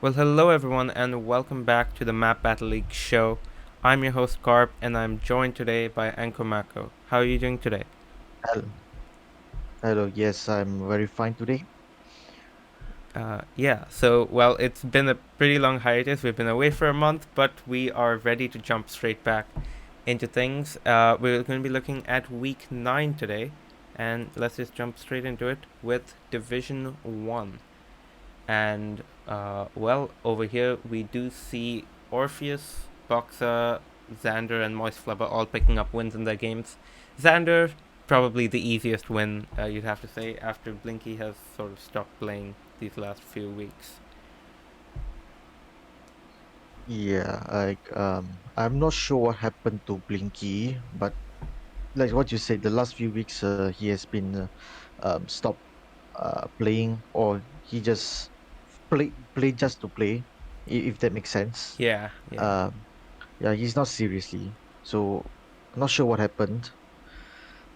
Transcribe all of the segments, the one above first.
Well, hello everyone, and welcome back to the Map Battle League show. I'm your host Carp, and I'm joined today by Ankou Mako. How are you doing today? Hello. Hello. Yes, I'm very fine today. Well, it's been a pretty long hiatus. We've been away for a month, but we are ready to jump straight back into things. We're going to be looking at week 9 today, and let's just jump straight into it with Division 1. And over here we do see Orpheus, Boxer, Xander, and Moist Flubber all picking up wins in their games. Xander, probably the easiest win, you'd have to say, after Blinky has sort of stopped playing these last few weeks. Yeah, I'm not sure what happened to Blinky, but like what you said, the last few weeks, he has been stopped playing, or he just play just to play, if that makes sense. Yeah, yeah. Um, yeah, he's not seriously. So, not sure what happened,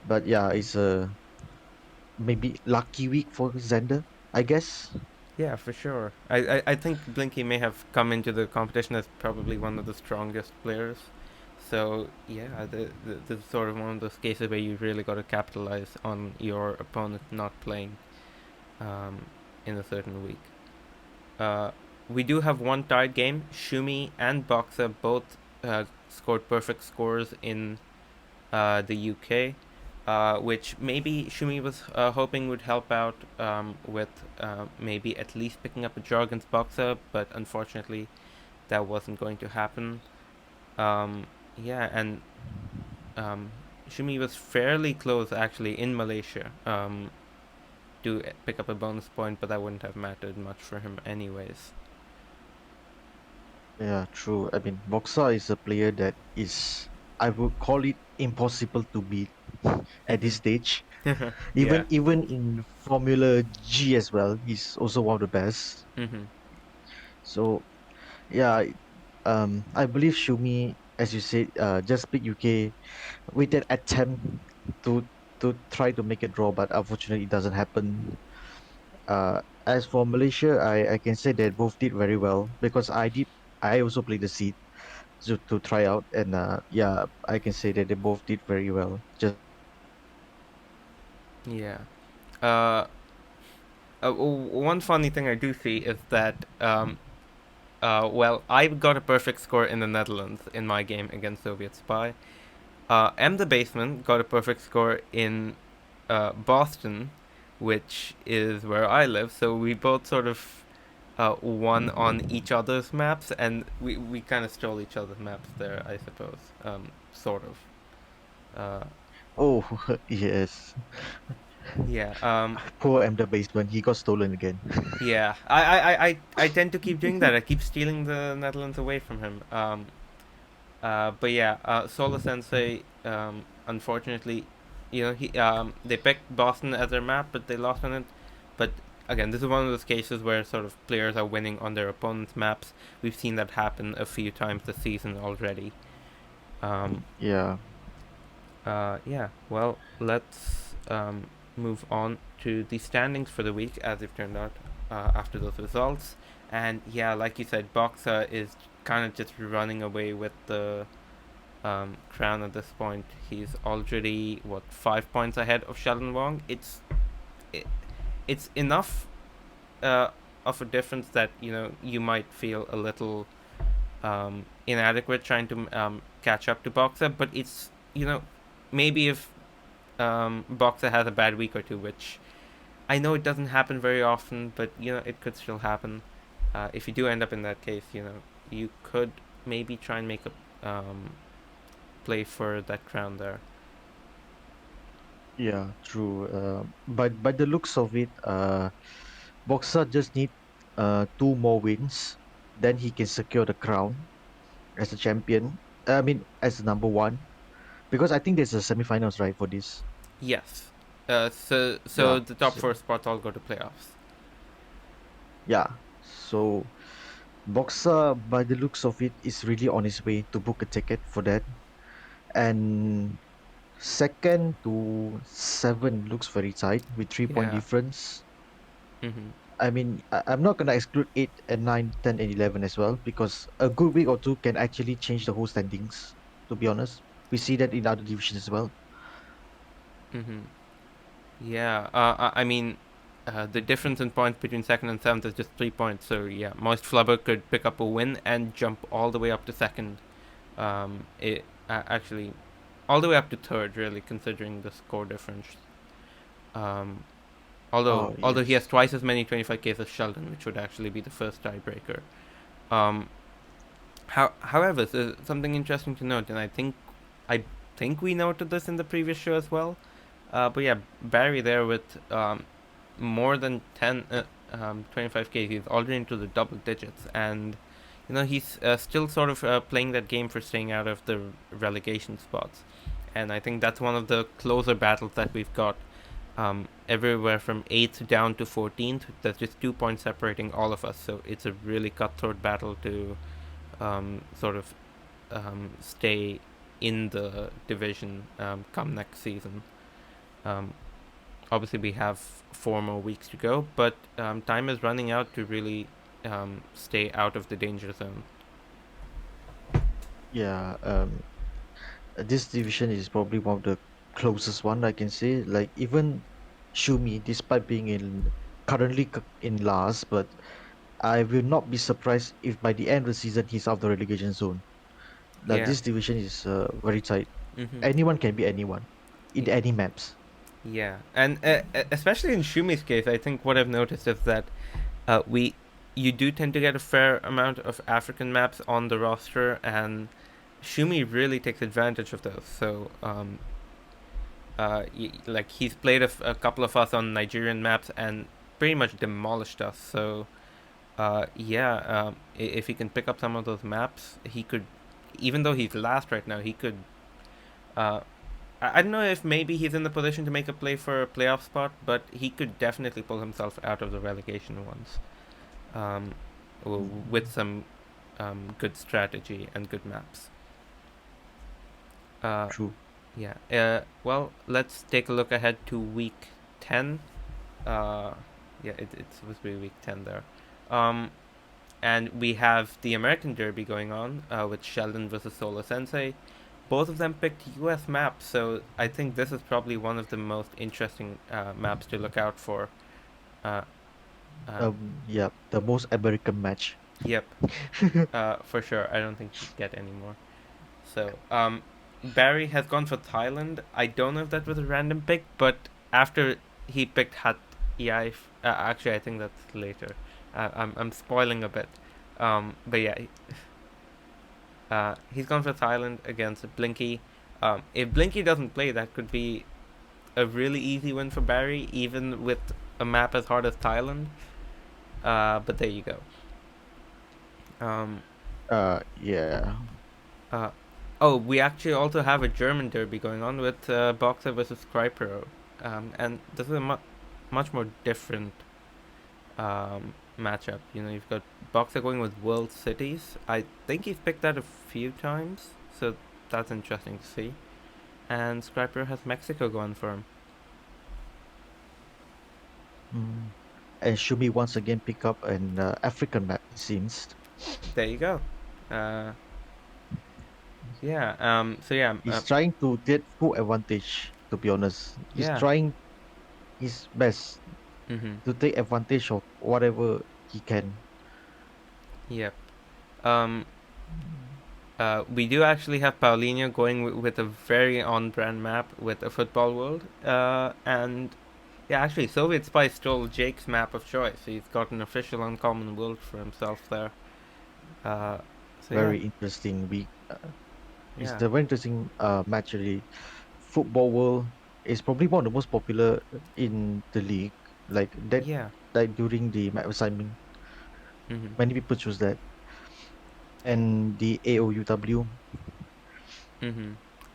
but yeah, it's a maybe lucky week for Xander, I guess. Yeah, for sure. I think Blinky may have come into the competition as probably one of the strongest players. So, yeah, this is sort of one of those cases where you really got to capitalize on your opponent not playing um, in a certain week. Uh, we do have one tied game. Shumi and Boxer both scored perfect scores in the UK, which maybe Shumi was hoping would help out with maybe at least picking up a draw against Boxer, but unfortunately that wasn't going to happen. Um, yeah, and um, Shumi was fairly close actually in Malaysia to pick up a bonus point, but that wouldn't have mattered much for him anyways. Yeah, true. I mean, Boxa is a player that is, I would call it impossible to beat at this stage. Yeah. Even in Formula G as well, he's also one of the best. Mm-hmm. So yeah, I believe Shumi, as you said, just beat UK with that attempt to try to make it draw, but unfortunately it doesn't happen. As for Malaysia, I can say that both did very well because I also played the seat to try out, and yeah, I can say that they both did very well. Just Yeah. Uh, One funny thing I do see is that I got a perfect score in the Netherlands in my game against Soviet Spy. M the Basement got a perfect score in Boston, which is where I live. So we both sort of won on each other's maps, and we kind of stole each other's maps there, I suppose. Sort of. Uh, oh yes, yeah. poor M the basement, he got stolen again. Yeah. I tend to keep doing that. I keep stealing the Netherlands away from him. But yeah, Solo Sensei, unfortunately, they picked Boston as their map, but they lost on it. But again, this is one of those cases where sort of players are winning on their opponent's maps. We've seen that happen a few times this season already. Um, Yeah, yeah, well, let's move on to the standings for the week as they've turned out after those results. And yeah, like you said, Boxa is kind of just running away with the crown at this point. He's already, what, 5 points ahead of Sheldon Wong. It, it's enough uh, of a difference that, you might feel a little inadequate trying to catch up to Boxer, but it's, maybe if Boxer has a bad week or two, which I know it doesn't happen very often, but it could still happen. If you do end up in that case, you could maybe try and make a play for that crown there. yeah, true. But by the looks of it, Boxer just need two more wins, then he can secure the crown as a champion. I mean, as the number one, because I think there's a semifinals, right, for this. Yes. So Yeah. the top four So spots all go to playoffs. yeah. So Boxer, by the looks of it, is really on his way to book a ticket for that. And second to seven looks very tight with 3 point Yeah. difference. Mm-hmm. I mean, I'm not gonna exclude 8 and 9, 10 and 11 as well, because a good week or two can actually change the whole standings. To be honest, we see that in other divisions as well. Mm-hmm. Yeah, I mean, the difference in points between second and seventh is just 3 points. So yeah, Moist Flubber could pick up a win and jump all the way up to second. It actually all the way up to third, really, considering the score difference. Um, although Oh although he has yes. twice as many 25Ks as Sheldon, which would actually be the first tiebreaker. Um, however, so something interesting to note, and I think we noted this in the previous show as well. But yeah, Barry there with more than 10, 25K, he's already into the double digits, and he's still sort of playing that game for staying out of the relegation spots. And I think that's one of the closer battles that we've got. Everywhere from 8th down to 14th, there's just 2 points separating all of us, so it's a really cutthroat battle to sort of stay in the division come next season. Um, Obviously, we have 4 more weeks to go, but time is running out to really stay out of the danger zone. Yeah. This division is probably one of the closest one I can say. Like even Shumi, despite being in last, but I will not be surprised if by the end of the season he's out of the relegation zone. That Yeah. this division is very tight. Mm-hmm. Anyone can be anyone in any maps. Yeah, and especially in Shumi's case, I think what I've noticed is that we you do tend to get a fair amount of African maps on the roster, and Shumi really takes advantage of those. So, like he's played a couple of us on Nigerian maps and pretty much demolished us. So, yeah, if he can pick up some of those maps, he could. Even though he's last right now, he could. Uh, I don't know if maybe he's in the position to make a play for a playoff spot, but he could definitely pull himself out of the relegation once, um, with Mm, some good strategy and good maps. Uh, true. yeah. Well, let's take a look ahead to week 10. Uh, yeah, it's supposed to be week 10 there. Um, and we have the American Derby going on with Sheldon versus Solo Sensei. Both of them picked US maps, so I think this is probably one of the most interesting maps to look out for. Uh, um, Yeah, the most American match. yep, for sure. I don't think you get any more. So, Barry has gone for Thailand. I don't know if that was a random pick, but after he picked Hat Yai, actually, I think that's later. I'm spoiling a bit. But yeah, he's gone for Thailand against Blinky. If Blinky doesn't play, that could be a really easy win for Barry, even with a map as hard as Thailand. But there you go. Um, Yeah. uh, oh, we actually also have a German derby going on with Boxer versus Crypro. And this is a much more different matchup. You've got Boxer going with World Cities. I think he's picked that a few times, so that's interesting to see. And Scriper has Mexico going for him. Mm. And Shumi once again pick up an African map, it seems. There you go. Uh, yeah. So yeah. He's trying to get full advantage, to be honest. He's Yeah. trying his best Mhm. to take advantage of whatever he can. Yep. Um. We do actually have Paulinho going with a very on-brand map with a football world. And yeah, actually, Soviet Spy stole Jake's map of choice. He's got an official uncommon world for himself there. Uh. So yeah. Very interesting week. It's Yeah. a very interesting match really. Football world is probably one of the most popular in the league. Like that, Yeah. like during the map assignment, Mhm. many people choose that. And the AOUW. Mm-hmm.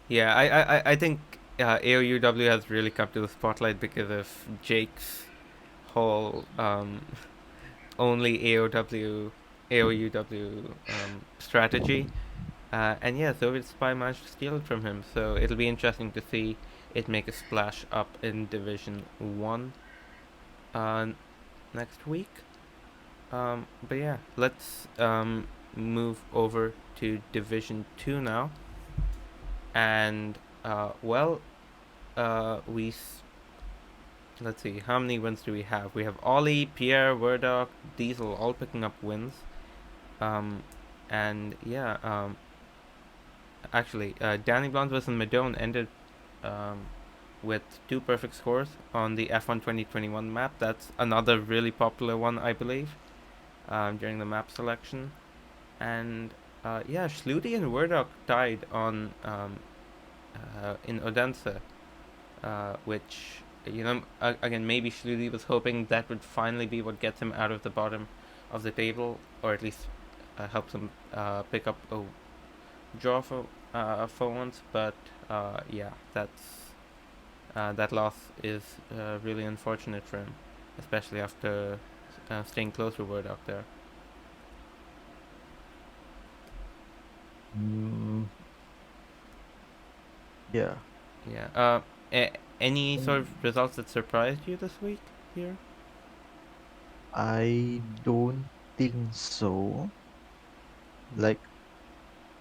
Yeah, I think AOUW has really come to the spotlight because of Jake's whole only AOUW strategy. And yeah, Soviet Spy managed to steal it from him, so it'll be interesting to see it make a splash up in Division 1. Uh, next week. But yeah, let's move over to Division 2 now. And, well, we. Let's see, how many wins do we have? We have Ollie, Pierre, Werdock, Diesel all picking up wins. Um, and yeah, actually, Danny Blunt versus Madone ended um, with 2 perfect scores on the F1 2021 map. That's another really popular one, I believe, during the map selection. And yeah, Schluty and Werdock tied on in Odense, which, again, maybe Schluty was hoping that would finally be what gets him out of the bottom of the table, or at least helps him pick up a draw for once. But yeah, that loss is really unfortunate for him, especially after staying close to Word out there. Mm, yeah. Yeah. Any sort of Mm, results that surprised you this week here? I don't think so. Like,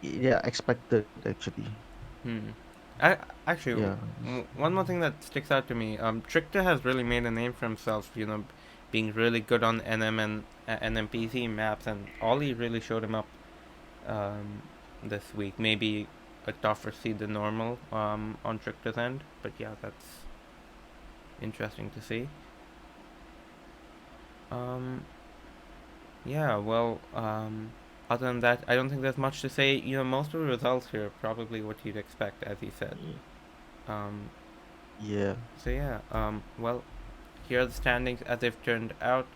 yeah, expected actually. Hmm. I actually Yeah. one more thing that sticks out to me. Trickter has really made a name for himself. Being really good on NM and NMPC maps, and Ollie really showed him up um, this week. Maybe a tougher seed than normal on Trickter's end, but yeah, that's interesting to see. Um, yeah, well, other than that, I don't think there's much to say. Most of the results here are probably what you'd expect, as you said. y- Um, Yeah. so yeah, well, here are the standings as they've turned out.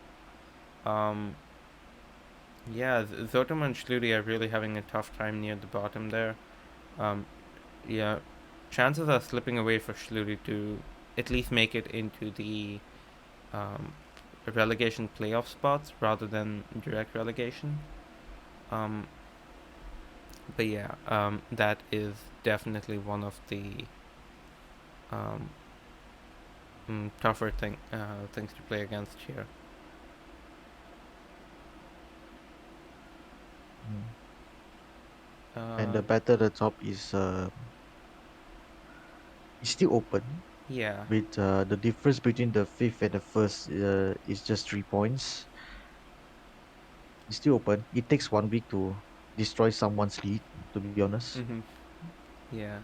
Um, yeah, Zotom and Schludi are really having a tough time near the bottom there. Um, yeah, chances are slipping away for Schludi to at least make it into the um, relegation playoff spots rather than direct relegation. Um, but yeah, that is definitely one of the um, tougher things to play against here. Mm. And Uh, the battle at the top is still open yeah. with the difference between the fifth and the first is just 3 points. It's still open. It takes 1 week to destroy someone's lead, to be honest. Mm-hmm. Yeah.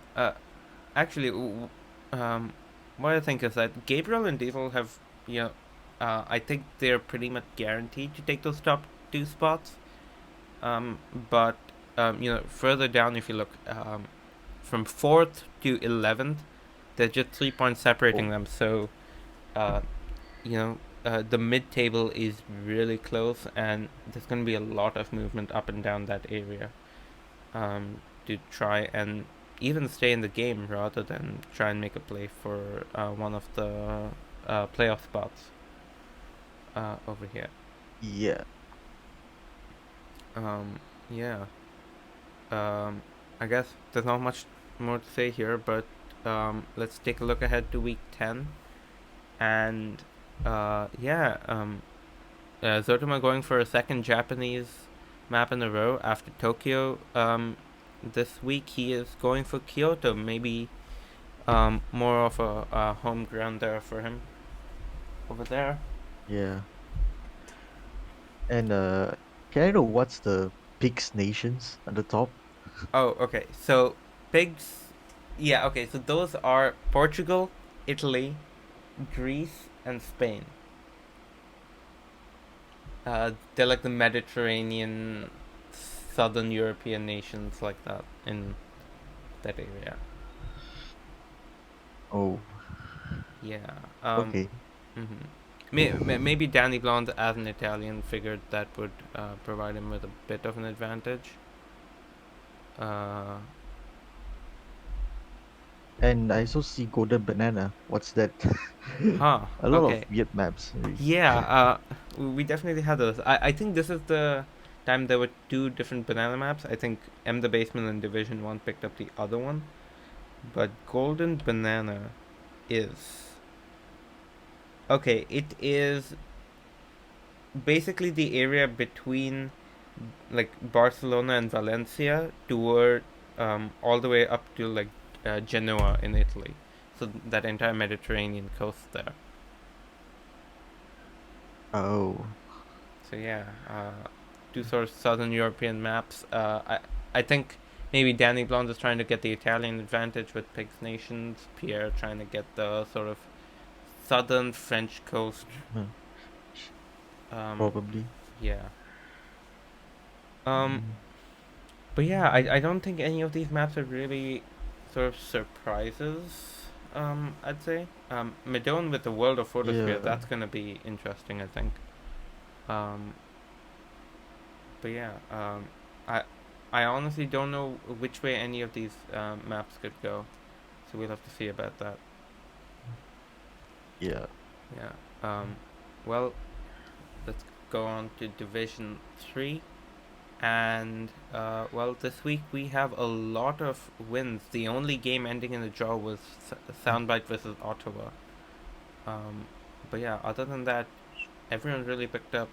Actually, what I think is that Gabriel and Diesel have, you know, I think they're pretty much guaranteed to take those top 2 spots. But further down, if you look, from fourth to 11th, there's just 3 points separating Oh, them. So, uh, the mid-table is really close, and there's going to be a lot of movement up and down that area. To try and even stay in the game rather than try and make a play for one of the playoff spots over here. yeah. Yeah. I guess there's not much more to say here, but let's take a look ahead to week 10. And yeah, Zotoma going for a second Japanese map in a row after Tokyo. This week he is going for Kyoto. Maybe more of a home ground there for him over there. Yeah. And can I know what's the PIGS nations at the top? Oh, okay. So pigs, yeah. Okay, so those are Portugal, Italy, Greece, and Spain. They're like the Mediterranean, southern European nations like that in that area. Oh, Yeah. okay. Mm-hmm. Maybe Danny Blonde, as an Italian, figured that would provide him with a bit of an advantage. Uh, And I also see Golden Banana. What's that? huh. A lot of Okay. weird maps. Yeah. We definitely had those. I think this is the time there were 2 different banana maps. I think M the Basement and Division One picked up the other one, but Golden Banana is okay. It is basically the area between like Barcelona and Valencia toward all the way up to like Genoa in Italy. So that entire Mediterranean coast there. Oh, So yeah, two sort of southern European maps. I think maybe Danny Blonde is trying to get the Italian advantage with Pigs Nations. Pierre trying to get the sort of southern French coast. uh, Um, probably. yeah. Um, Mm, but yeah, I don't think any of these maps are really sort of surprises. I'd say. Medone with the World of Photosphere, yeah, that's gonna be interesting. I think. Um, but yeah, I I honestly don't know which way any of these maps could go, so we'll have to see about that. yeah. Yeah. Well, let's go on to Division 3, and well, this week we have a lot of wins. The only game ending in a draw was Soundbite versus Ottawa. Um, but yeah, other than that, everyone really picked up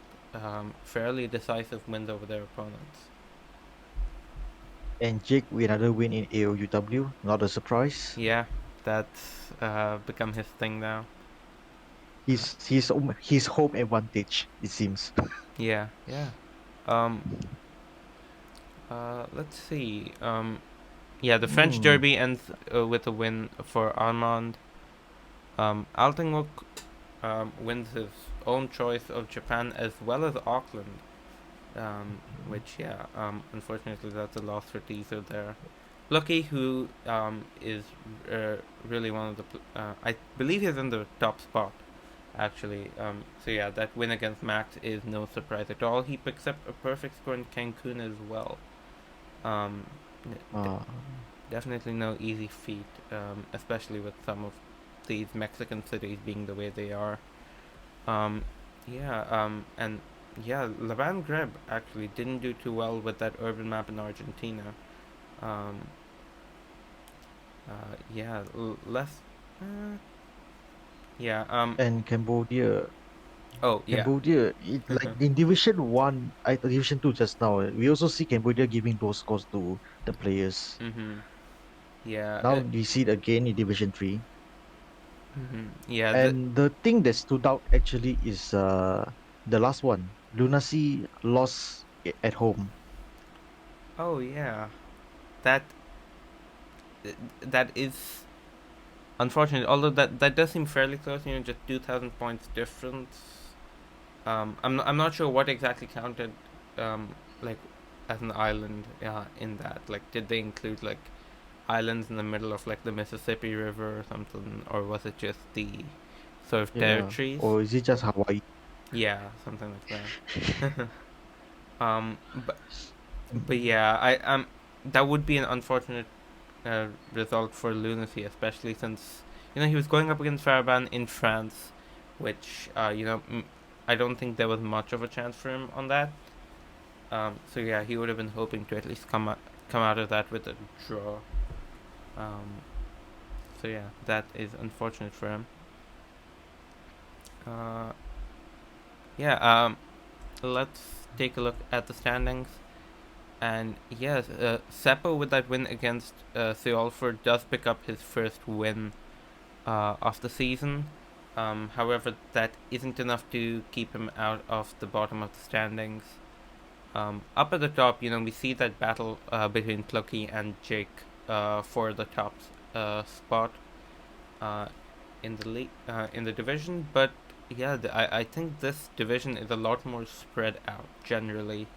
fairly decisive wins over their opponents. And Jake with another win in AOUW. Not a surprise. Yeah, that's become his thing now. His home advantage, it seems. Yeah, yeah. Um, let's see. Yeah, the French Hmm. Derby ends with a win for Armand. Altingok wins his own choice of Japan as well as Auckland. Which yeah, unfortunately that's a loss for Teaser there. Lucky, who is really one of the, I believe he's in the top spot actually. So yeah, that win against Max is no surprise at all. He picks up a perfect score in Cancun as well. Um, d- Uh, Definitely no easy feat, especially with some of these Mexican cities being the way they are. Um, yeah, and yeah, Lavan Greb actually didn't do too well with that urban map in Argentina. Um, yeah, less. Uh, yeah. and Cambodia. Oh yeah. Cambodia, like in Division 1, Division 2 just now, we also see Cambodia giving those scores to the players. Mhm. Yeah. Now we see it again in Division 3. Mhm. Yeah. And the thing that stood out actually is the last one. Lunacy lost at home. Oh yeah. That that is unfortunate. Although that does seem fairly close. Just 2,000 points difference. I'm not sure what exactly counted, like, as an island. In that, like, did they include like islands in the middle of like the Mississippi River or something, or was it just the sort of Yeah. territories? Or is it just Hawaii? Yeah, something like that. um, but Mhm. yeah, that would be an unfortunate result for Lunacy, especially since he was going up against Farabhan in France, which I don't think there was much of a chance for him on that. So yeah, he would have been hoping to at least come out of that with a draw. Um, so yeah, that is unfortunate for him. Uh, yeah. Let's take a look at the standings. And yes, Seppo with that win against Seolford does pick up his first win of the season. However, that isn't enough to keep him out of the bottom of the standings. Up at the top, we see that battle between Plucky and Jake for the top spot uh, in the in the division. But yeah, I think this division is a lot more spread out generally.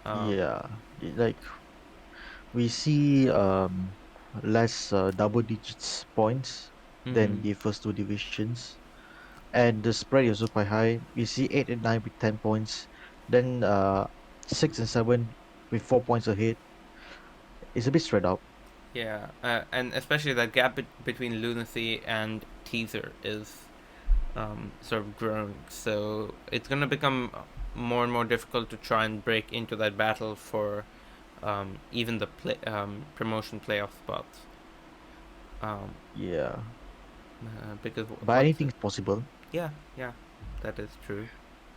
Um, Yeah. Like we see less double digits points than mm-hmm. the first two divisions. And the spread is also quite high. We see 8 and 9 with 10 points, then 6 and 7 with 4 points ahead. It's a bit spread out. Yeah, and especially that gap between Lunacy and Teaser is sort of growing. So it's going to become more and more difficult to try and break into that battle for even the promotion playoff spots. Um, Yeah, because but what's anything's possible. yeah, yeah, that is true.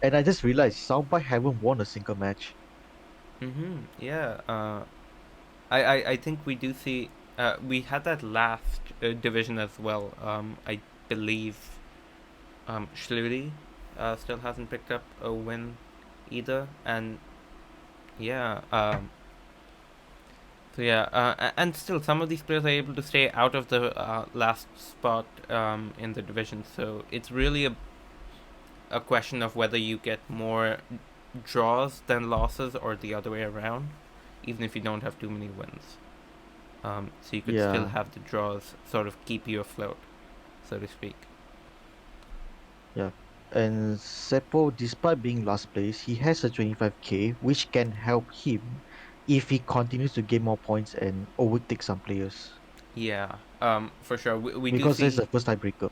And I just realized Soundbite haven't won a single match. Yeah. I think we do see. We had that last division as well. I believe Schludi still hasn't picked up a win either, and yeah. So yeah, and still some of these players are able to stay out of the last spot in the division. So it's really a question of whether you get more draws than losses or the other way around, even if you don't have too many wins. So you could still Yeah, have the draws sort of keep you afloat, so to speak. yeah. And Seppo, despite being last place, he has a 25k, which can help him if he continues to gain more points and overtake some players. Yeah, for sure. We do Because that's see. the first tiebreaker.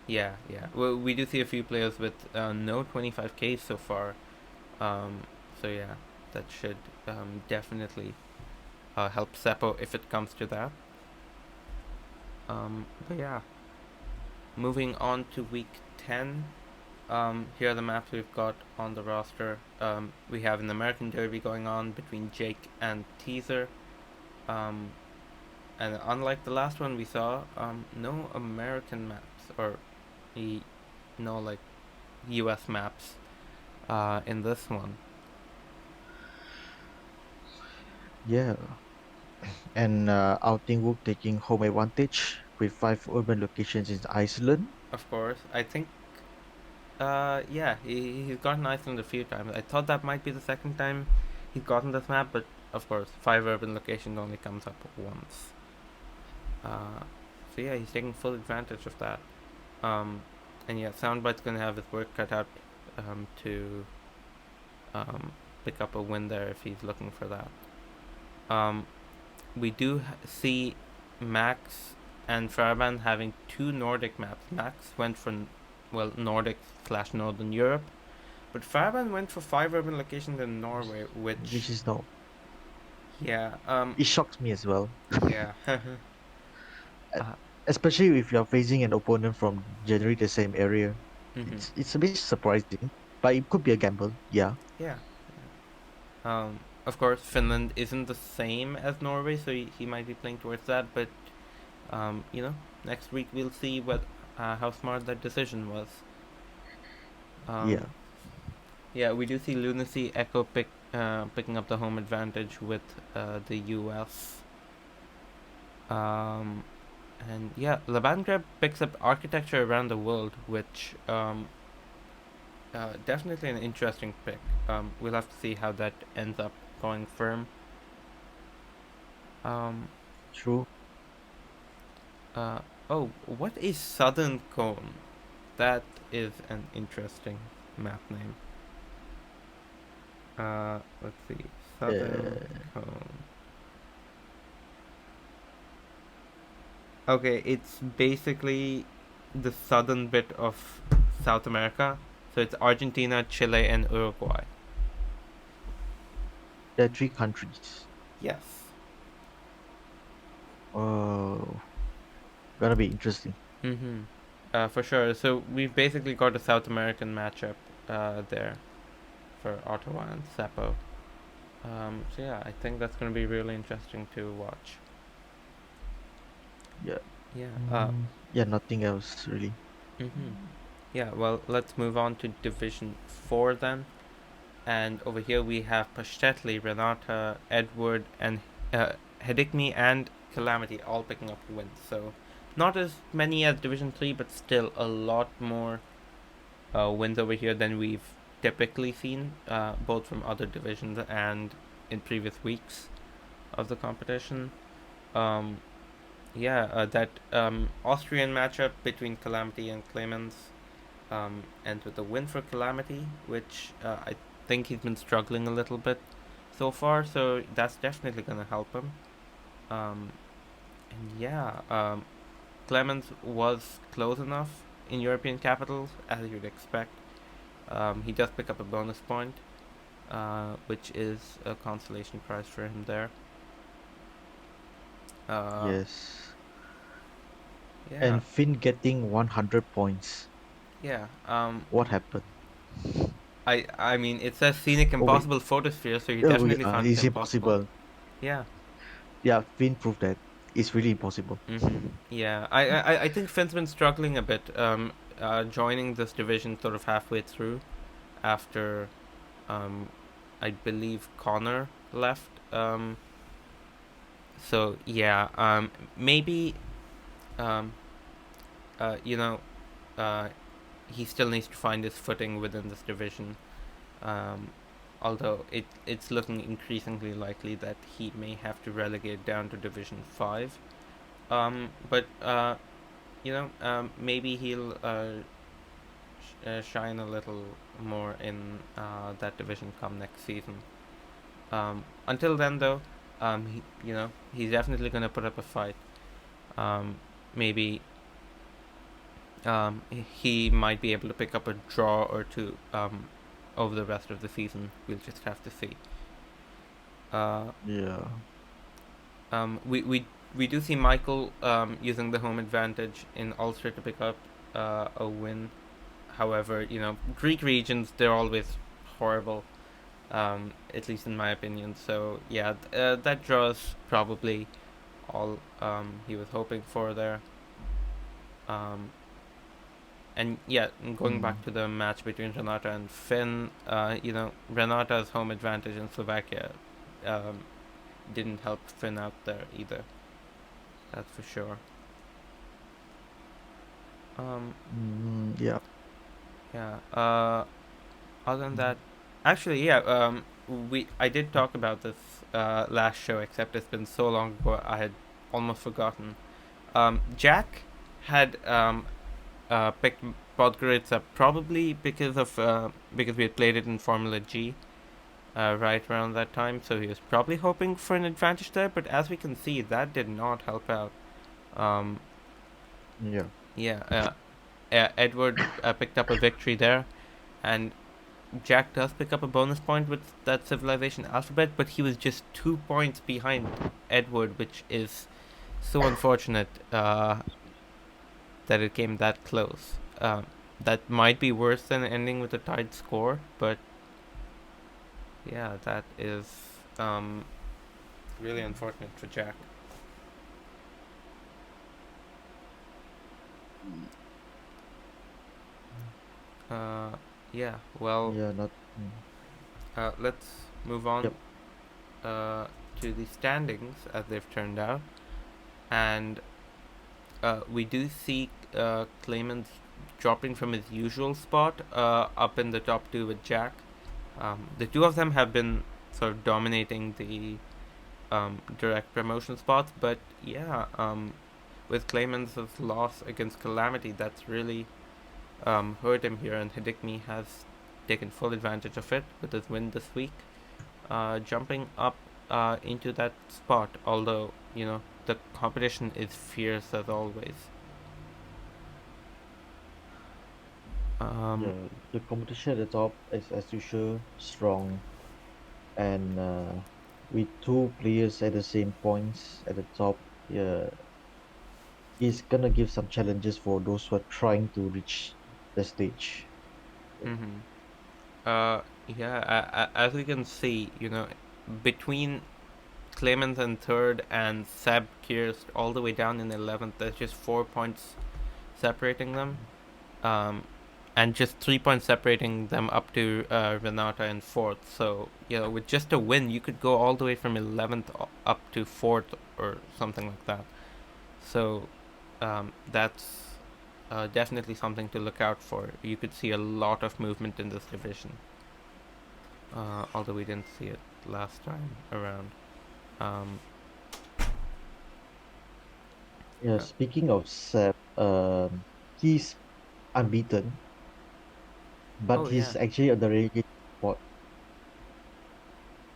Yeah, yeah. We do see a few players with no 25k so far. Um, so yeah, that should definitely help Seppo if it comes to that. But yeah, moving on to week 10. Here are the maps we've got on the roster. We have an American Derby going on between Jake and Teaser. Um, and unlike the last one we saw, no American maps or no like U.S. maps in this one. Yeah. And Outing taking home advantage with 5 urban locations in Iceland. Of course, I think. Yeah, he's gotten Iceland a few times. I thought that might be the second time he's gotten this map, but of course, 5 urban locations only comes up once. Uh, so yeah, he's taking full advantage of that. Um, and yeah, Soundbite's gonna have his work cut out to um, pick up a win there if he's looking for that. Um, we do see Max and Farban having two Nordic maps. Max went for Nordic slash Northern Europe, but Farban went for 5 urban locations in Norway, which Which is no, yeah it shocks me as well. yeah E- uh, Especially if you're facing an opponent from generally the same area. mm-hmm. It's a bit surprising, but it could be a gamble. Yeah, Yeah. Of course, Finland isn't the same as Norway, so he might be playing towards that. But you know, next week we'll see what how smart that decision was. yeah, Um, yeah, we do see Lunacy Echo picking up the home advantage with the U.S. Um, and yeah, Labangreb picks up architecture around the world, which definitely an interesting pick. We'll have to see how that ends up going firm. Um, true. uh, oh, what is Southern Cone? That is an interesting map name. Let's see. Southern Uh, Cone. Okay, it's basically the southern bit of South America. So it's Argentina, Chile, and Uruguay. there are 3 countries. Yes. Oh, gonna be interesting. Mm-hmm. For sure. So we've basically got a South American matchup there for Ottawa and Seppo. So yeah, I think that's going to be really interesting to watch. Yeah. Yeah. Yeah, nothing else really. Mm-hmm. Yeah. Well, let's move on to Division 4 then. And over here we have Pashtetli, Renata, Edward, and Hedikmi and Calamity all picking up wins. So not as many as Division 3, but still a lot more wins over here than we've typically seen, both from other divisions and in previous weeks of the competition. Um, yeah, that Austrian matchup between Calamity and Clemens ends with a win for Calamity, which I think he's been struggling a little bit so far, so that's definitely going to help him. Um, and yeah, Clemens was close enough in European capitals, as you'd expect. He does pick up a bonus point, which is a consolation prize for him there. Uh, Yes. yeah, And Finn getting 100 points. yeah. What happened? I mean, it says scenic Oh wait. impossible photosphere, so you Oh definitely yeah, found it it's impossible. impossible. Yeah. Yeah, Finn proved that it's really impossible. Yeah. I think Finn's been struggling a bit. Joining this division sort of halfway through after um, I believe Connor left. So yeah. Maybe um, you know, uh, he still needs to find his footing within this division. Um, although it's looking increasingly likely that he may have to relegate down to Division 5. But maybe he'll shine a little more in that division come next season. Until then, though, he's definitely gonna put up a fight. Um, maybe he might be able to pick up a draw or two over the rest of the season. We'll just have to see. Uh, Yeah. um, we, we, we do see Michael using the home advantage in Ulster to pick up a win. However, Greek regions, they're always horrible, at least in my opinion. So, yeah, that draws probably all he was hoping for there. Um, and yeah, going Mm. back to the match between Renata and Finn, Renata's home advantage in Slovakia um, didn't help Finn out there either. That's for sure. Um, Yeah. yeah. Other than that, actually, yeah. I did talk about this last show, except it's been so long ago, I had almost forgotten. Jack had picked Podgorica probably because we had played it in Formula G right around that time, so he was probably hoping for an advantage there. But as we can see, that did not help out. Um, Yeah. yeah, Edward picked up a victory there, and Jack does pick up a bonus point with that Civilization alphabet, but he was just 2 points behind Edward, which is so unfortunate that it came that close. That might be worse than ending with a tied score, but yeah, that is um, really unfortunate for Jack. Uh, yeah, well, Yeah. Not. let's move on Yep. uh, to the standings as they've turned out. And we do see Clemens dropping from his usual spot up in the top two with Jack. The two of them have been sort of dominating the direct promotion spots, but yeah, with Clemens' loss against Calamity, that's really hurt him here, and Hidikmi has taken full advantage of it with his win this week, jumping up into that spot. Although the competition is fierce as always. Um, Yeah. The competition at the top is as usual strong, and with two players at the same points at the top, yeah, it's gonna give some challenges for those who are trying to reach the stage. mm-hmm. Uh, yeah, as we can see, between Clemens in third and Seb Kirst all the way down in 11th, there's just 4 points separating them. Um, and just 3 points separating them up to Renata in fourth. So, with just a win, you could go all the way from 11th up to fourth or something like that. So, that's definitely something to look out for. You could see a lot of movement in this division, although we didn't see it last time around. Um, Yeah, uh, speaking of Seb, he's unbeaten, but oh, yeah. he's actually on the relegation spot.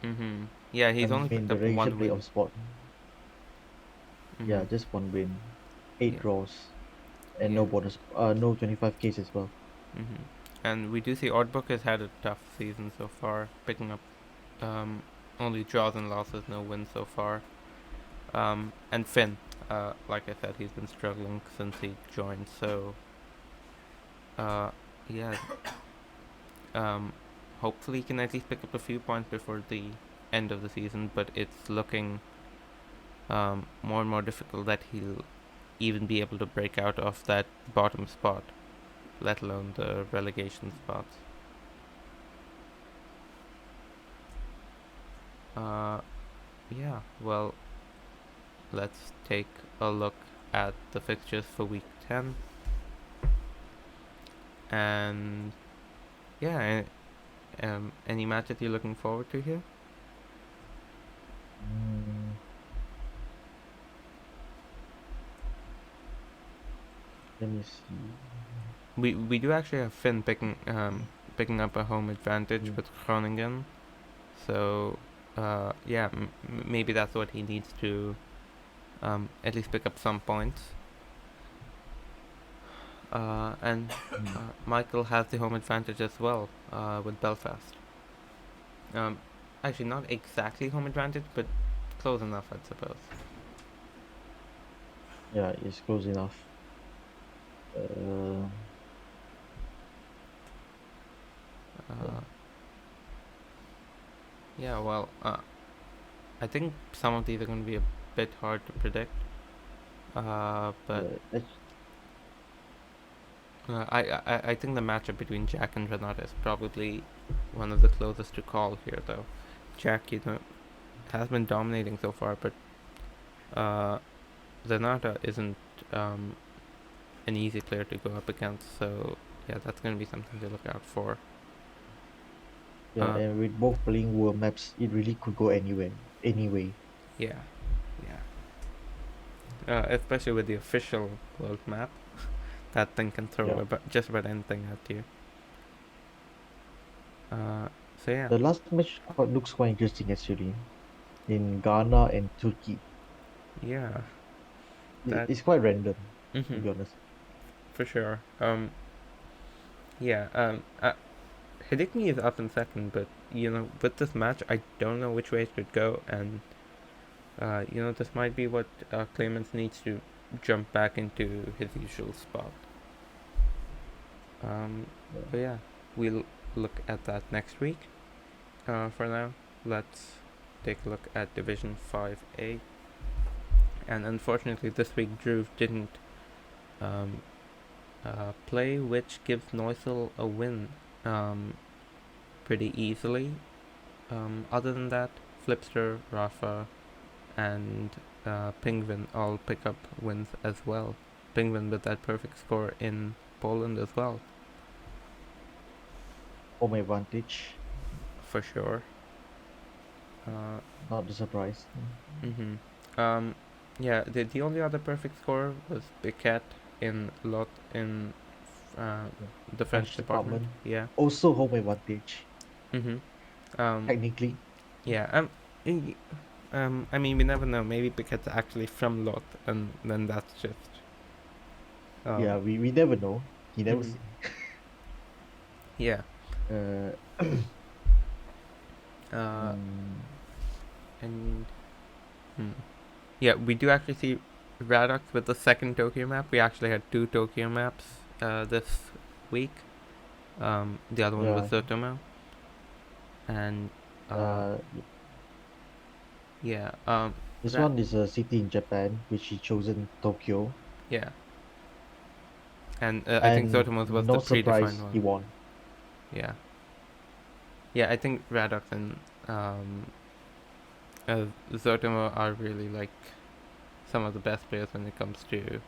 Mm-hmm. Yeah, I he's only mean, picked the up relegation one win. playoff spot. Mm-hmm. Yeah, just one win, eight Yeah, draws, and yeah. no bonus, no 25Ks as well. Mm-hmm. And we do see Oddbook has had a tough season so far, picking up um, only draws and losses, no wins so far. And Finn, like I said, he's been struggling since he joined. So, uh, yeah. Um, hopefully he can at least pick up a few points before the end of the season, but it's looking more and more difficult that he'll even be able to break out of that bottom spot, let alone the relegation spots. Yeah, well, let's take a look at the fixtures for week 10. And yeah, any matches you're looking forward to here? Mm, let me see. We do actually have Finn picking up a home advantage Mm, with Groningen, so yeah, maybe that's what he needs to at least pick up some points. And mm. Michael has the home advantage as well with Belfast. Um, Actually, not exactly home advantage, but close enough, I suppose. Yeah, it's close enough. Uh, yeah, Uh, yeah, well, I think some of these are going to be a bit hard to predict. But yeah. I think the matchup between Jack and Renata is probably one of the closest to call here, though. Jack, has been dominating so far, but uh, Renata isn't um, an easy player to go up against. So yeah, that's going to be something to look out for. Yeah, Uh, and with both playing world maps, it really could go anywhere, anyway. yeah, yeah. Especially with the official world map, that thing can throw Yeah. just about anything at you. Uh, so yeah, The last match looks quite interesting actually in Ghana and Turkey. yeah, It, that it's quite random, to mm-hmm, be honest. for sure. Yeah. Hidikmi is up in second, but with this match, I don't know which way it could go, and this might be what Clemens needs to jump back into his usual spot. Yeah. But yeah, we'll look at that next week. For now, let's take a look at Division 5A. And unfortunately, this week Drew didn't um, play, which gives Neusel a win pretty easily. Other than that, Flipster, Rafa, and Penguin all pick up wins as well. Penguin with that perfect score in Poland as well, Home advantage, for sure. Uh, not a surprise. mm-hmm. Yeah, the only other perfect score was Biquet in Lot in uh, Yeah. the French French department. department, Yeah. also home advantage, Mm-hmm. Um, technically. yeah. I I mean, we never know. Maybe Biquet's actually from Lot, and then that's just Yeah, um. we never know. You never Mm-hmm. see. Yeah. Uh, Uh, mm, and hmm. Yeah, we do actually see Radox with the second Tokyo map. We actually had two Tokyo maps this week. The other one was yeah, Zotomo, and uh, yeah, this Ra- one is a city in Japan, which he chosen Tokyo, yeah, and I think and Zotomo's was the no predefined surprise, he one. won. Yeah, yeah, I think Radox and Zotomo are really like some of the best players when it comes to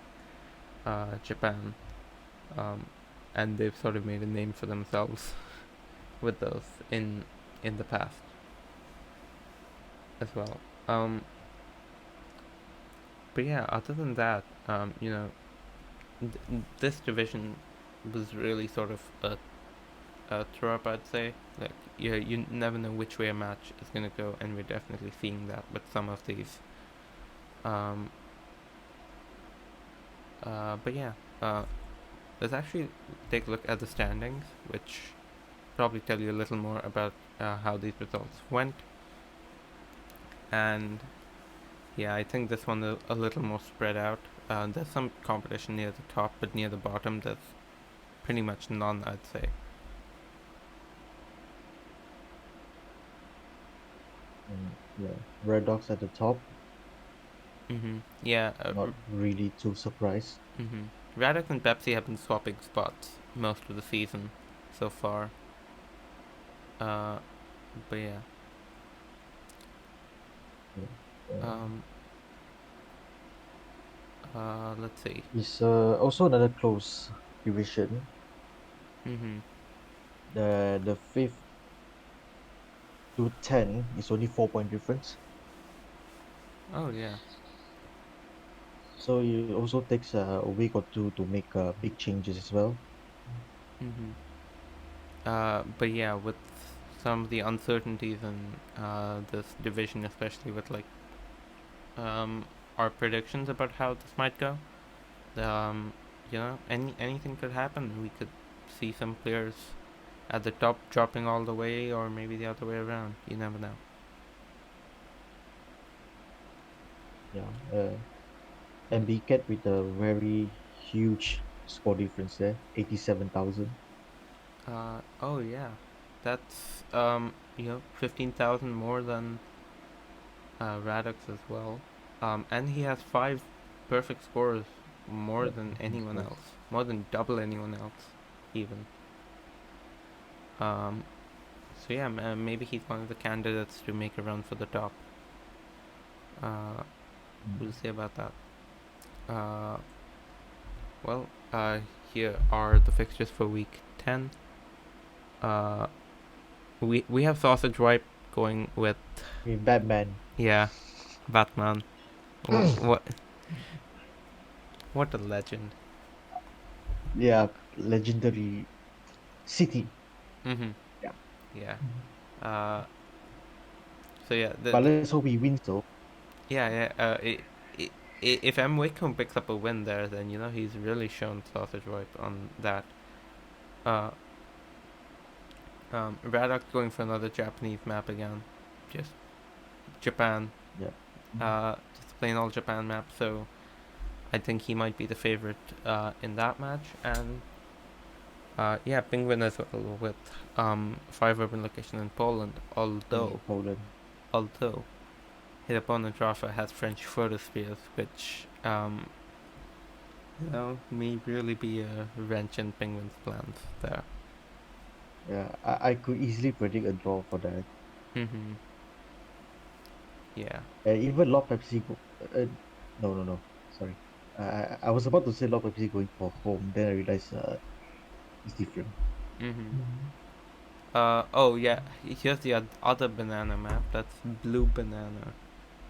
Japan, um, and they've sort of made a name for themselves with those in the past as well. Um, but yeah, other than that, this division was really sort of a throw up, I'd say. Like, yeah, you never know which way a match is gonna go, and we're definitely seeing that with some of these. Um, but yeah, let's actually take a look at the standings, which probably tell you a little more about how these results went. And yeah, I think this one is a little more spread out. There's some competition near the top, but near the bottom, there's pretty much none, I'd say. Yeah, Red Dogs at the top. Yeah. Not really too surprised. Radix and Pepsi have been swapping spots most of the season so far. Uh, but yeah. Yeah. Uh, Um. Let's see. it's also another close division. Mhm. The fifth to 10 is only 4 point difference. Oh yeah. So it also takes a week or two to make big changes as well. Mhm. But yeah, with some of the uncertainties in this division, especially with like um our predictions about how this might go, um, anything could happen. We could see some players at the top dropping all the way, or maybe the other way around. You never know. Yeah. And be kept with a very huge score difference there, 87,000. Oh yeah, that's 15,000 more than Radux as well. And he has five perfect scores more Yeah, than perfect anyone scores. else, more than double anyone else, even. Um, so yeah, maybe he's one of the candidates to make a run for the top. Uh, we'll Mm. see about that. Uh, well, here are the fixtures for week 10. Uh, we have Sausage Wipe going with, I mean, Batman. yeah, Batman. What what a legend. Yeah, legendary city. Mm-hmm. Yeah. Yeah. Uh, so yeah, But let's hope he wins though. yeah, yeah. If M. Wickham picks up a win there, then he's really shown sausage wipe on that. Uh, Radok going for another Japanese map again, just Japan. Yeah. Just a plain old Japan map. So I think he might be the favorite in that match. And yeah, Penguin as well with five urban location in Poland. Poland. Although his opponent Rafa has French photospheres, which may really be a wrench in Penguin's plans there. Yeah, I could easily predict a draw for that. Mm-hmm. Yeah. Even Lord Pepsi go. No, no, no. Sorry. I was about to say Lord Pepsi going for home. Then I realized it's different. Mm-hmm. Mhm. Oh yeah. Here's the other banana map. That's blue banana.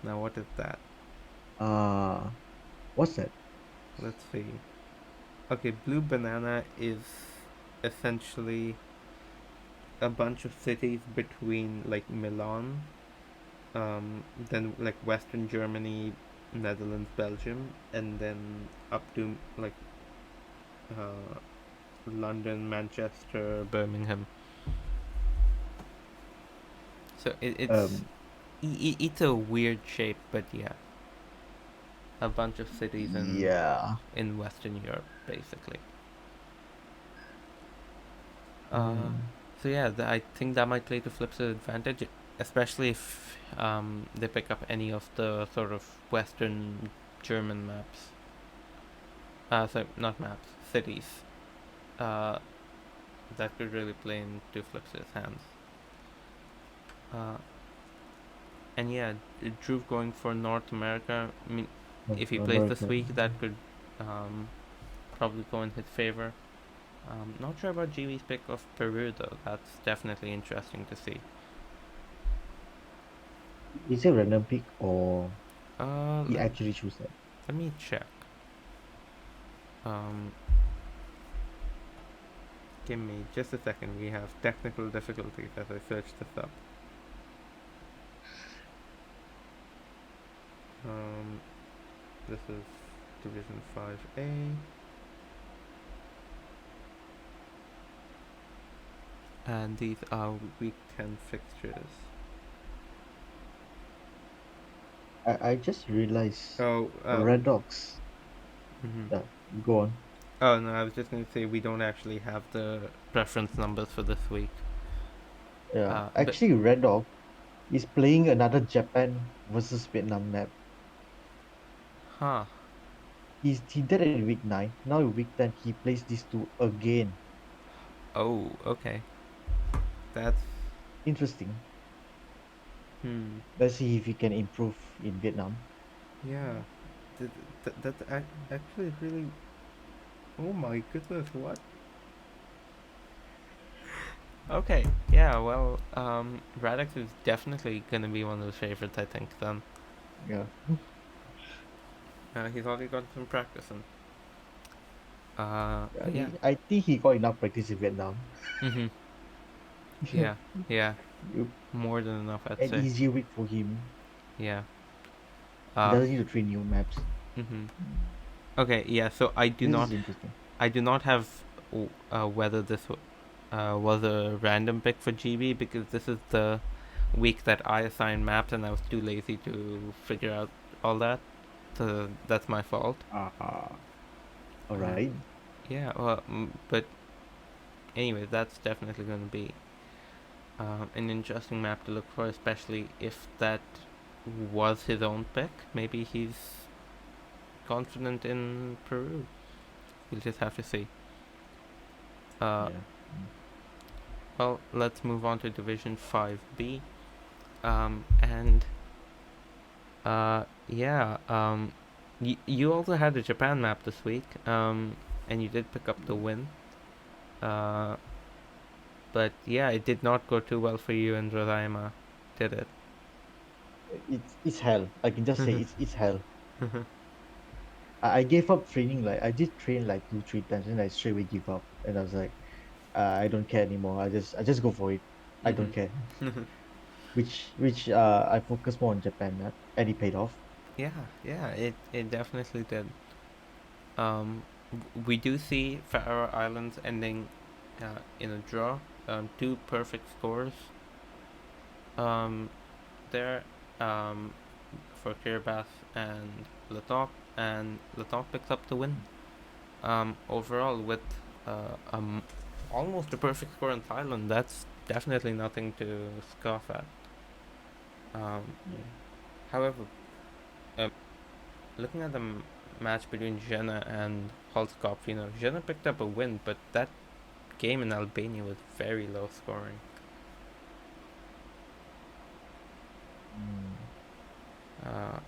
Now what is that? Uh, what's that? Let's see. Okay, blue banana is essentially a bunch of cities between like Milan, then like Western Germany, Netherlands, Belgium, and then up to like uh, London, Manchester, Birmingham. So Um, it's a weird shape, but yeah, a bunch of cities yeah. in Western Europe, basically. Uh, Mm, so yeah, I think that might play to Flip's advantage, especially if they pick up any of the sort of Western German maps. Sorry, not maps, cities. Uh, that could really play into Flip's hands. Uh, and yeah, Drew going for North America. I mean, if he plays this America. week, that could um, probably go in his favor. Not sure about GV's pick of Peru though. That's definitely interesting to see. Is it random pick or Uh, he let, actually choose that? let me check. Um, give me just a second. We have technical difficulties as I search this up. Um, this is Division 5A, and these are Week 10 fixtures. I just realized Oh, Red Dogs. mhm. Yeah, go on. Oh no, I was just going to say we don't actually have the preference numbers for this week. Yeah, But actually, Red Dog. He's playing another Japan versus Vietnam map. Huh. He did it in week 9. Now in week 10, he plays these two again. Oh, okay. That's Interesting. hmm. Let's see if he can improve in Vietnam. Yeah. That's actually really. Oh my goodness! What? Okay. Yeah. Well, Radix is definitely gonna be one of the favorites. I think. Then. Yeah. He's already got some practice and. Yeah, But yeah. I think he got enough practice in Vietnam. Mhm. Yeah. Yeah. You- More than enough, I'd An say. easy week for him. Yeah. He Uh. doesn't need to train new maps. Mhm. Okay. Yeah. So I do This not. is interesting. I do not have whether this was a random pick for GB because this is the week that I assigned maps and I was too lazy to figure out all that. So that's my fault. All Uh, right. yeah, well, but anyway, that's definitely going to be an interesting map to look for, especially if that was his own pick. Maybe he's confident in Peru. We'll just have to see. Uh, Yeah. well, let's move on to Division 5B. And yeah, you also had a Japan map this week, and you did pick up the win. Uh, but yeah, it did not go too well for you in Roraima, did it? It's hell. I can just say it's hell. I gave up training. Like I did train like 2 3 times, and I straight away give up. And I was like, I don't care anymore. I just go for it. I don't Mhm. care. Which I focus more on Japan map, and it paid off. Yeah, yeah, it definitely did. We do see Faroe Islands ending in a draw. Two perfect scores. Um, there. Um, for Kiribati and Latop, and Latop picks up the win. Overall, with almost a perfect score in Thailand, that's definitely nothing to scoff at. Um, Yeah. however, um, looking at the match between Jena and Holskop, Jena picked up a win, but that game in Albania was very low scoring. Mm. Uh,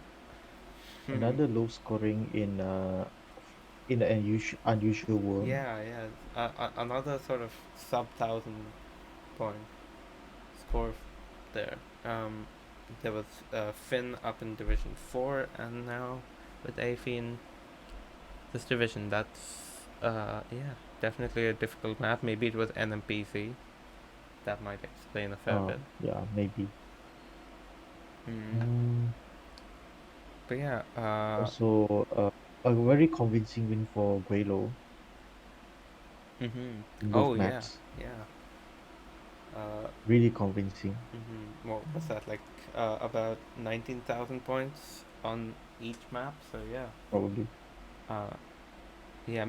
Another low scoring in an unusual world. yeah, yeah, another sort of sub 1,000 point score there. There was Finn up in Division 4, and now with AFI in this division, that's yeah, definitely a difficult map. Maybe it was NMPC. That might explain a fair bit. Yeah, maybe. Mm. Mm, But yeah, also, a very convincing win for Guelo mm-hmm. in Oh both yeah, maps. yeah. Uh, Really convincing, What was that like? About 19,000 points on each map. So yeah. probably. Uh, Yeah,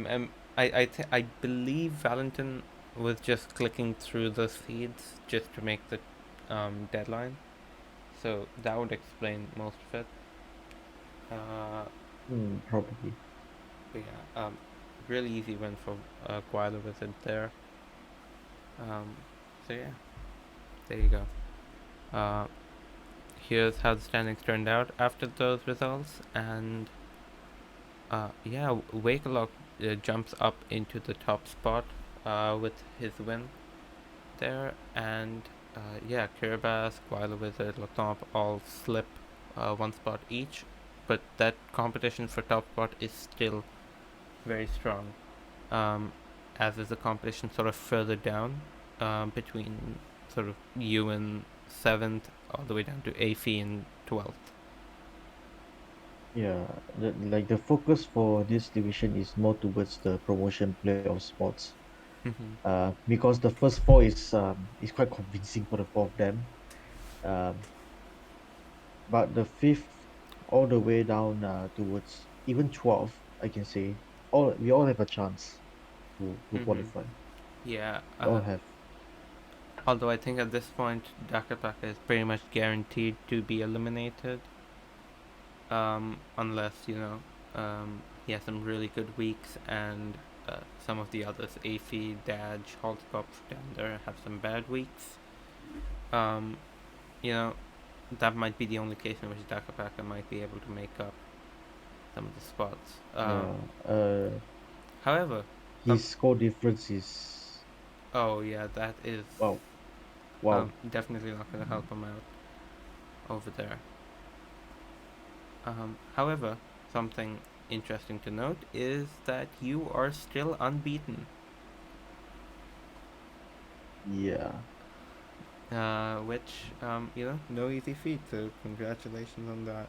I believe Valentin was just clicking through the feeds just to make the deadline, so that would explain most of it. Uh, Probably. but yeah, really easy win for Guayla with it there. So yeah, there you go. Uh, Here's how the standings turned out after those results, and yeah, Wakelock jumps up into the top spot with his win there, and yeah, Kiribati, Guayla Wizard, Latomp all slip one spot each, but that competition for top spot is still very strong, um, as is the competition sort of further down between sort of you and 7th all the way down to AFI in 12th. Yeah, the focus for this division is more towards the promotion playoff spots. Mm-hmm. Because the first four is quite convincing for the four of them. Um, but the fifth all the way down towards even 12, I can say all we all have a chance to Mm-hmm. qualify. Yeah, We all have. Although I think at this point, Dakataka is pretty much guaranteed to be eliminated, unless he has some really good weeks and some of the others, Afi, Daj, Holtkopf down there, have some bad weeks. Um, you know, that might be the only case in which Dakapaka might be able to make up some of the spots. Yeah. However, some His score difference is oh yeah, that is wow, wow. definitely not going to Mhm. help him out over there. However, something interesting to note is that you are still unbeaten, Yeah. which no easy feat. So congratulations on that.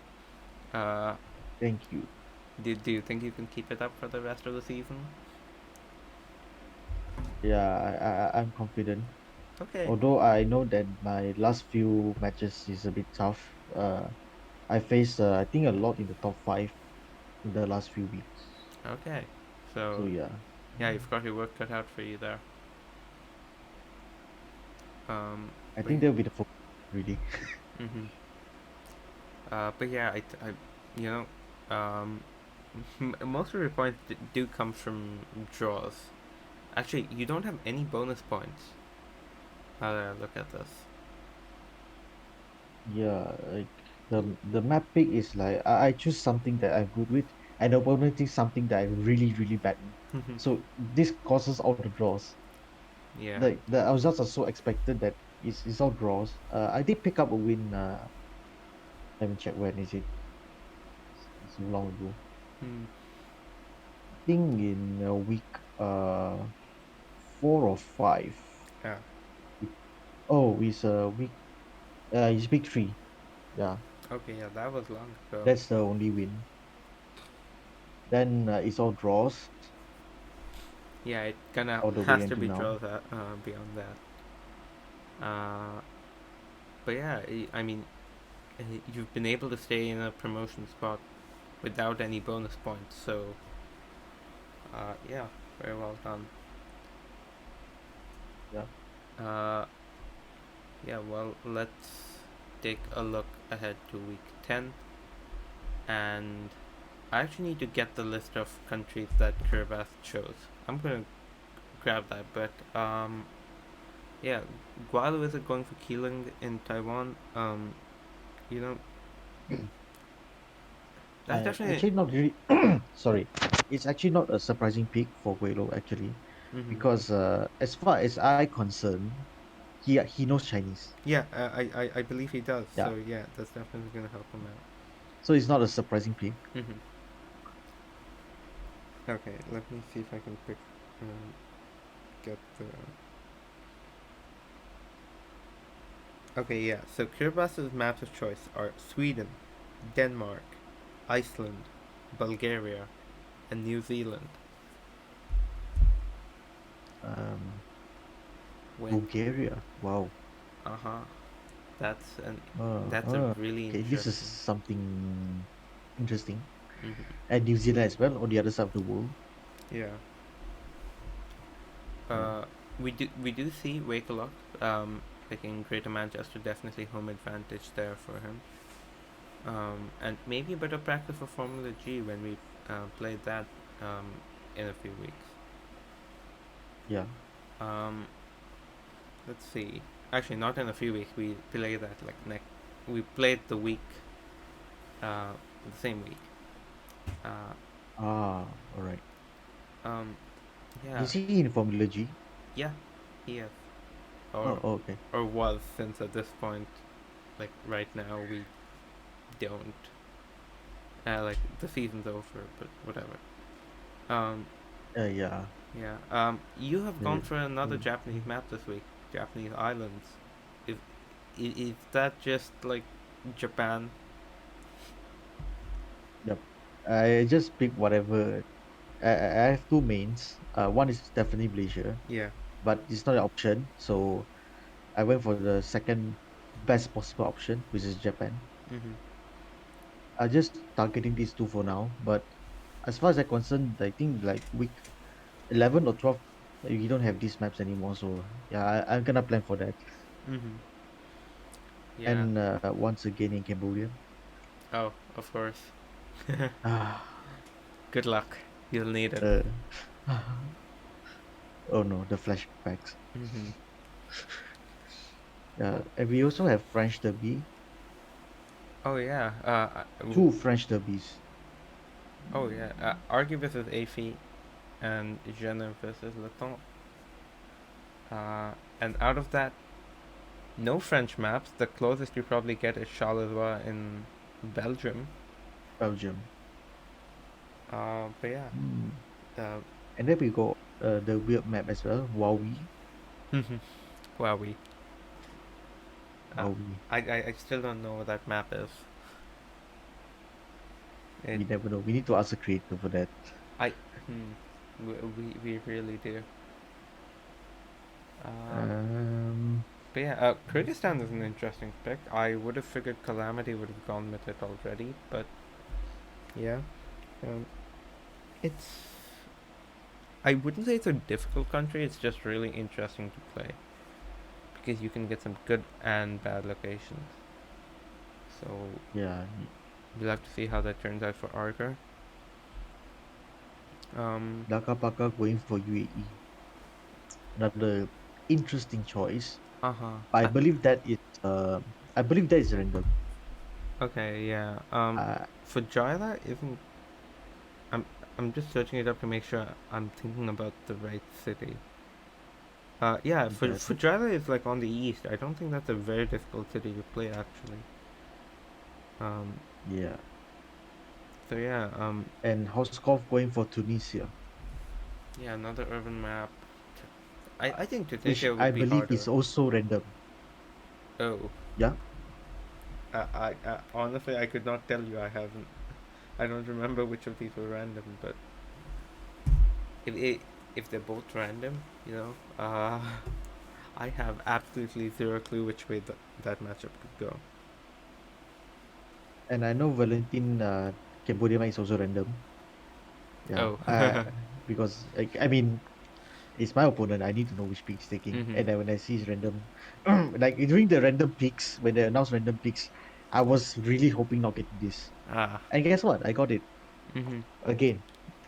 Uh, Thank you. do you think you can keep it up for the rest of the season? Yeah, I'm confident. Okay. Although I know that my last few matches is a bit tough. I faced I think a lot in the top five in the last few weeks. Okay. So So yeah, yeah, you've got your work cut out for you there. Um, I but think that'll be the focus really. mm-hmm. But yeah, you know, most of your points do come from draws. Actually, you don't have any bonus points. Now that I look at this. Yeah, like the map pick is like I choose something that I'm good with, and the opponent thinks something that I'm really bad in. So this causes all the draws. Yeah. The results are so expected that it's all draws. I did pick up a win. Let me check when is it. It's so long ago. Hmm. I think in week uh 4 or 5. Yeah. It- Oh, it's week 3. Yeah, Okay. Yeah, that was long ago. that's the only win. Then it's all draws Yeah, it kind of all the way has to until be now. draws beyond that. Uh, but yeah, I mean, you've been able to stay in a promotion spot without any bonus points. So, yeah, very well done. Yeah. Uh, yeah, well, let's take a look ahead to week 10. And I actually need to get the list of countries that Kiribati chose. I'm gonna grab that, but yeah, Gualu is going for Keeling in Taiwan. You know, that's definitely. Actually not really. Sorry, it's actually not a surprising pick for Guelo actually, Mm-hmm. because as far as I concerned, he knows Chinese. Yeah, I believe he does. Yeah, So yeah, that's definitely gonna help him out. so it's not a surprising pick. Mm-hmm. Okay, let me see if I can get the. Okay, yeah. So Kiribati's maps of choice are Sweden, Denmark, Iceland, Bulgaria, and New Zealand. Um, When Bulgaria. Wow. uh huh, that's an that's a really Okay, this is interesting. something interesting. Mm-hmm. And New Zealand as well on the other side of the world. Yeah. Yeah. Uh, we do see Wakelock picking Greater Manchester, definitely home advantage there for him. And maybe a bit of practice for Formula G when we play that um, in a few weeks. Yeah. Um, let's see. Actually, not in a few weeks. We play that like next. We played the week, the same week. Uh, Ah, all right. um, yeah, Is he in Formula G? yeah, he is, Oh, or okay. was, since at this point, like right now, we don't. Like the season's over, but whatever. Um, Yeah. yeah. You have gone Uh, for another mm, Japanese mm. map this week, Japanese islands. Is is that just like Japan? Yep. I just pick whatever. I have two mains. One is definitely Malaysia, Yeah. but it's not an option. So I went for the second best possible option, which is Japan. Mhm. I just targeting these two for now. But as far as I'm concerned, I think like week 11 or 12. We don't have these maps anymore, so yeah, I'm gonna plan for that. Mm-hmm. Yeah. And once again in Cambodia. Oh, of course. Ah, Good luck. You'll need it. uh, oh no, the flashbacks. Mm-hmm. Yeah, and we also have French Derby, Oh yeah. two French derbies. Oh yeah. Argy versus Afi and Jenna versus Laton. And out of that, no French maps. The closest you probably get is Charleroi in Belgium. Belgium. But yeah. Hmm. Uh, And then we got the weird map as well, Wowie. Wowie. Uh, Wowie. I still don't know what that map is. It We never know. We need to ask the creator for that. I hmm, we really do. Uh, Um, but yeah, Kyrgyzstan is an interesting pick. I would have figured Calamity would have gone with it already, but yeah, um, it's. I wouldn't say it's a difficult country. It's just really interesting to play because you can get some good and bad locations. So yeah, we'll have to see how that turns out for Arger. Um, Dhaka Paka going for UAE. Another interesting choice. uh huh. I believe that it's I believe that is random. Okay, yeah. Uh, Fujairah isn't. I'm I'm just searching it up to make sure I'm thinking about the right city. Yeah, yeah, Fujairah is like on the east. I don't think that's a very difficult city to play actually. Um, yeah. so yeah, And Hoskov going for Tunisia, yeah, another urban map. I think which Tunisia I would be believe harder. is also random. Oh, Yeah, I honestly I could not tell you. I haven't. I don't remember which of these were random, but if it, if they're both random, you know, I have absolutely zero clue which way that matchup could go. and I know Valentin Cambodia is also random. Yeah, Oh. because I mean it's my opponent. I need to know which pick he's taking. Mhm. And then when I see his random, like during the random picks, when they announced random picks, I was really hoping not getting this. Ah. And guess what? I got it Mhm. again.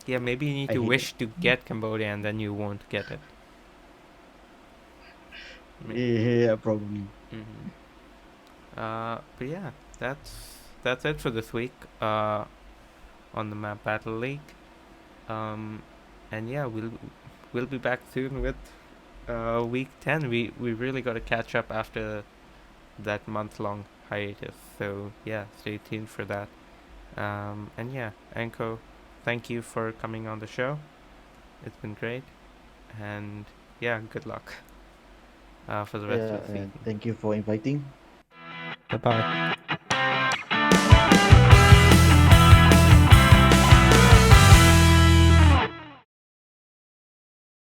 Yeah, maybe you need I to hate that. wish to get Cambodia and then you won't get it. Yeah, probably. Mhm. But yeah, that's it for this week. On the Map Battle League. Um, and yeah, we'll be back soon with week 10. We really got to catch up after that month long hiatus. So yeah, stay tuned for that. And yeah, Anko, thank you for coming on the show. It's been great, and yeah, good luck for the rest Yeah, of the and season. thank you for inviting. Bye bye.